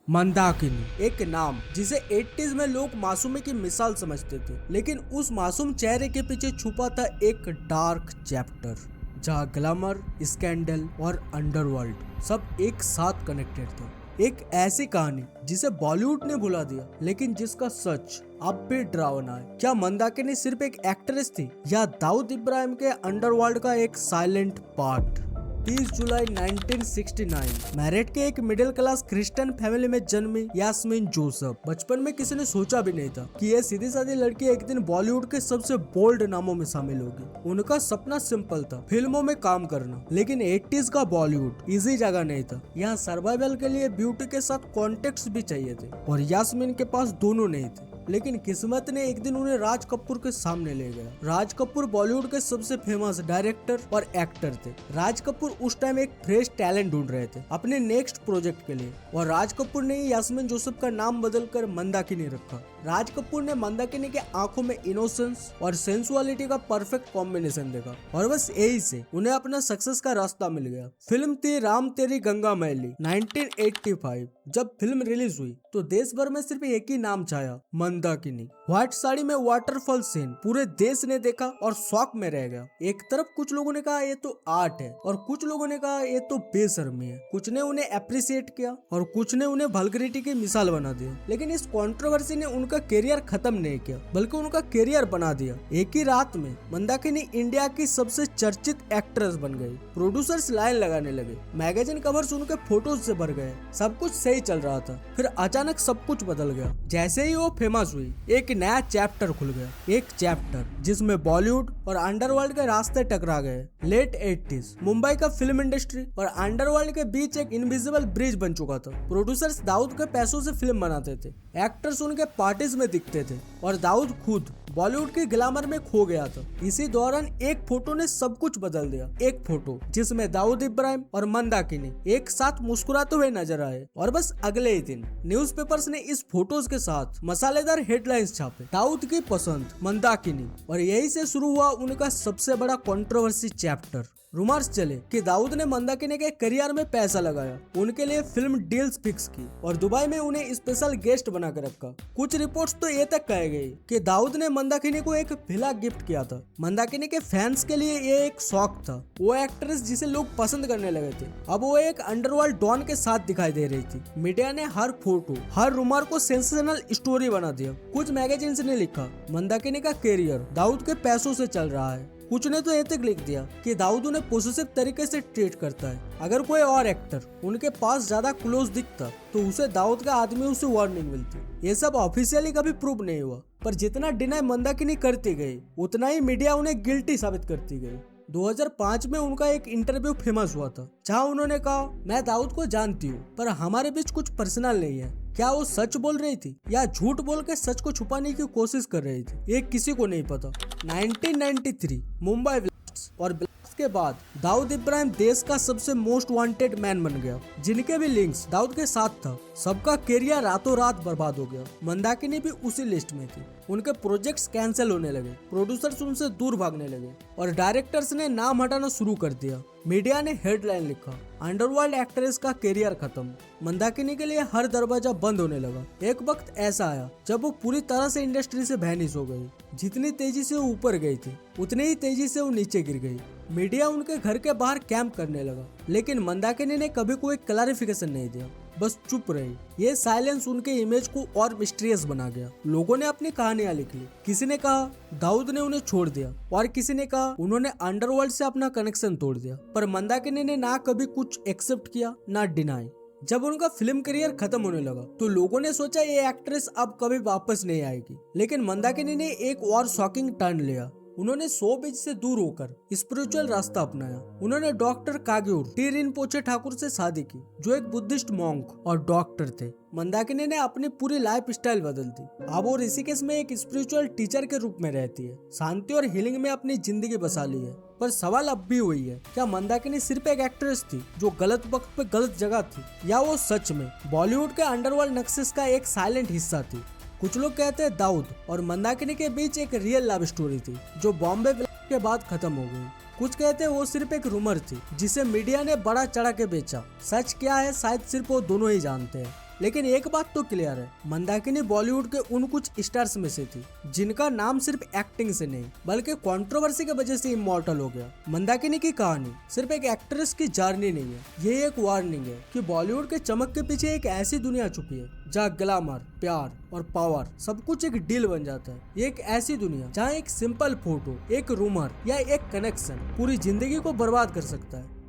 मंदाकिनी एक नाम जिसे 80s में लोग मासूमी की मिसाल समझते थे, लेकिन उस मासूम चेहरे के पीछे छुपा था एक डार्क चैप्टर जहाँ ग्लैमर, स्कैंडल और अंडरवर्ल्ड सब एक साथ कनेक्टेड थे। एक ऐसी कहानी जिसे बॉलीवुड ने भुला दिया, लेकिन जिसका सच अब भी डरावना है। क्या मंदाकिनी सिर्फ एक एक्ट्रेस थी या दाऊद इब्राहिम के अंडरवर्ल्ड का एक साइलेंट पार्ट? 30 जुलाई 1969 मेरठ के एक मिडिल क्लास क्रिश्चियन फैमिली में जन्मी यास्मीन जोसेफ। बचपन में किसी ने सोचा भी नहीं था कि यह सीधी सादी लड़की एक दिन बॉलीवुड के सबसे बोल्ड नामों में शामिल होगी। उनका सपना सिंपल था, फिल्मों में काम करना, लेकिन 80s का बॉलीवुड इजी जगह नहीं था। यहाँ सर्वाइवल के लिए ब्यूटी के साथ कॉन्टेक्स्ट भी चाहिए थे और यास्मीन के पास दोनों नहीं थे। लेकिन किस्मत ने एक दिन उन्हें राज कपूर के सामने ले गया। राज कपूर बॉलीवुड के सबसे फेमस डायरेक्टर और एक्टर थे। राज कपूर उस टाइम एक फ्रेश टैलेंट ढूंढ रहे थे अपने नेक्स्ट प्रोजेक्ट के लिए, और राज कपूर ने यास्मीन जोसेफ का नाम बदलकर मंदाकिनी रखा। राज कपूर ने मंदाकिनी के आंखों में इनोसेंस और सेंसुअलिटी का परफेक्ट कॉम्बिनेशन देखा, और बस यही से उन्हें अपना सक्सेस का रास्ता मिल गया। फिल्म थी राम तेरी गंगा मैली 1985। जब फिल्म रिलीज हुई तो देश भर में सिर्फ एक ही नाम छाया, मंदाकिनी। व्हाइट साड़ी में वाटरफॉल सीन पूरे देश ने देखा और शॉक में रह गया। एक तरफ कुछ लोगों ने कहा ये तो आर्ट है, और कुछ लोगों ने कहा ये तो बेशर्मी है। कुछ ने उन्हें अप्रिशिएट किया और कुछ ने उन्हें वल्गैरिटी की मिसाल बना दिया। लेकिन इस कंट्रोवर्सी ने उनका करियर खत्म नहीं किया, बल्कि उनका करियर बना दिया। एक ही रात में मंदाकिनी इंडिया की सबसे चर्चित एक्ट्रेस बन गई। प्रोड्यूसर्स लाइन लगाने लगे, मैगजीन कवर्स उनके फोटोज से भर गए। सब कुछ सही चल रहा था, फिर अचानक सब कुछ बदल गया। जैसे ही वो फेमस हुई, एक नया चैप्टर खुल गया। एक चैप्टर जिसमें बॉलीवुड और अंडरवर्ल्ड के रास्ते टकरा गए। लेट 80s मुंबई का फिल्म इंडस्ट्री और अंडरवर्ल्ड के बीच एक इनविजिबल ब्रिज बन चुका था। प्रोड्यूसर्स दाऊद के पैसों से फिल्म बनाते थे, एक्टर्स उनके पार्टीज में दिखते थे, और दाऊद खुद बॉलीवुड के ग्लैमर में खो गया था। इसी दौरान एक फोटो ने सब कुछ बदल दिया। एक फोटो जिसमें दाऊद इब्राहिम और मंदाकिनी एक साथ मुस्कुराते हुए नजर आए, और बस अगले ही दिन न्यूज़पेपर्स ने इस फोटोज के साथ मसालेदार हेडलाइंस छापे, दाऊद की पसंद मंदाकिनी। और यही से शुरू हुआ उनका सबसे बड़ा कंट्रोवर्सी चैप्टर। रूमर्स चले कि दाऊद ने मंदाकिनी के करियर में पैसा लगाया, उनके लिए फिल्म डील्स फिक्स की और दुबई में उन्हें स्पेशल गेस्ट बना कर रखा। कुछ रिपोर्ट्स तो ये तक कहे गई कि दाऊद ने मंदाकिनी को एक विला गिफ्ट किया था। मंदाकिनी के फैंस के लिए ये एक शौक था। वो एक्ट्रेस जिसे लोग पसंद करने लगे थे, अब वो एक अंडरवर्ल्ड डॉन के साथ दिखाई दे रही थी। मीडिया ने हर फोटो, हर रूमर को सेंसेशनल स्टोरी बना दिया। कुछ मैगजीन्स ने लिखा मंदाकिनी का करियर दाऊद के पैसों से चल रहा है। कुछ ने तो ये तक लिख दिया कि दाऊद उन्हें पॉजिटिव तरीके से ट्रीट करता है। अगर कोई और एक्टर उनके पास ज्यादा क्लोज दिखता तो उसे दाऊद का आदमी उसे वार्निंग मिलती। ये सब ऑफिशियली कभी प्रूव नहीं हुआ, पर जितना डिनाई मंदाकिनी करती गई, उतना ही मीडिया उन्हें गिल्टी साबित करती गई। 2005 में उनका एक इंटरव्यू फेमस हुआ था, जहां उन्होंने कहा, मैं दाऊद को जानती हूँ, पर हमारे बीच कुछ पर्सनल नहीं है। क्या वो सच बोल रही थी या झूठ बोल के सच को छुपाने की कोशिश कर रही थी, ये किसी को नहीं पता। 1993 मुंबई ब्लास्ट्स और ब्लास्ट्स के बाद दाऊद इब्राहिम देश का सबसे मोस्ट वांटेड मैन बन गया। जिनके भी लिंक्स दाऊद के साथ था, सबका करियर रातों रात बर्बाद हो गया। मंदाकिनी भी उसी लिस्ट में थी। उनके प्रोजेक्ट्स कैंसिल होने लगे, प्रोड्यूसर्स उनसे दूर भागने लगे, और डायरेक्टर्स ने नाम हटाना शुरू कर दिया। मीडिया ने हेडलाइन लिखा, अंडरवर्ल्ड एक्ट्रेस का करियर खत्म। मंदाकिनी के लिए हर दरवाजा बंद होने लगा। एक वक्त ऐसा आया जब वो पूरी तरह से इंडस्ट्री से वैनिश हो गई। जितनी तेजी से वो ऊपर गई थी, उतनी ही तेजी से वो नीचे गिर गई। मीडिया उनके घर के बाहर कैंप करने लगा, लेकिन मंदाकिनी ने कभी कोई क्लैरिफिकेशन नहीं दिया, बस चुप रही। ये साइलेंस उनके इमेज को और मिस्टीरियस बना गया। लोगों ने अपनी कहानियां लिख ली। किसी ने कहा दाऊद ने उन्हें छोड़ दिया, और किसी ने कहा उन्होंने अंडरवर्ल्ड से अपना कनेक्शन तोड़ दिया। पर मंदाकिनी ने ना कभी कुछ एक्सेप्ट किया, ना डिनाई। जब उनका फिल्म करियर खत्म होने लगा तो लोगों ने सोचा ये एक्ट्रेस अब कभी वापस नहीं आएगी। लेकिन मंदाकिनी ने एक और शॉकिंग टर्न लिया। उन्होंने शोबिज से दूर होकर स्पिरिचुअल रास्ता अपनाया। उन्होंने डॉक्टर काग्योर टी रिनपोचे ठाकुर से शादी की, जो एक बुद्धिस्ट मॉन्क और डॉक्टर थे। मंदाकिनी ने अपनी पूरी लाइफ स्टाइल बदल दी। अब वो ऋषिकेश में एक स्पिरिचुअल टीचर के रूप में रहती है। शांति और हीलिंग में अपनी जिंदगी बसा ली है। पर सवाल अब भी वही है, क्या मंदाकिनी सिर्फ एक एक्ट्रेस थी जो गलत वक्त पे गलत जगह थी, या वो सच में बॉलीवुड के अंडरवर्ल्ड नक्शे का एक साइलेंट हिस्सा थी? कुछ लोग कहते हैं दाऊद और मंदाकिनी के बीच एक रियल लव स्टोरी थी जो बॉम्बे ब्लास्ट के बाद खत्म हो गई। कुछ कहते हैं वो सिर्फ एक रूमर थी जिसे मीडिया ने बड़ा चढ़ा के बेचा। सच क्या है शायद सिर्फ वो दोनों ही जानते हैं। लेकिन एक बात तो क्लियर है, मंदाकिनी बॉलीवुड के उन कुछ स्टार्स में से थी जिनका नाम सिर्फ एक्टिंग से नहीं बल्कि कंट्रोवर्सी की वजह से इमॉर्टल हो गया। मंदाकिनी की कहानी सिर्फ एक एक्ट्रेस की जर्नी नहीं है, ये एक वार्निंग है कि बॉलीवुड के चमक के पीछे एक ऐसी दुनिया छुपी है जहाँ ग्लैमर, प्यार और पावर सब कुछ एक डील बन जाता है। ये एक ऐसी दुनिया जहाँ एक सिंपल फोटो, एक रूमर या एक कनेक्शन पूरी जिंदगी को बर्बाद कर सकता है।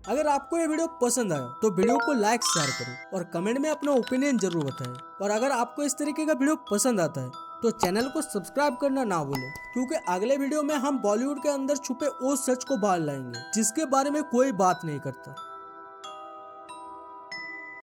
अगर आपको ये वीडियो पसंद आया तो वीडियो को लाइक शेयर करो और कमेंट में अपना ओपिनियन जरूर बताएं। और अगर आपको इस तरीके का वीडियो पसंद आता है तो चैनल को सब्सक्राइब करना ना भूलें, क्योंकि अगले वीडियो में हम बॉलीवुड के अंदर छुपे उस सच को बाहर लाएंगे जिसके बारे में कोई बात नहीं करता।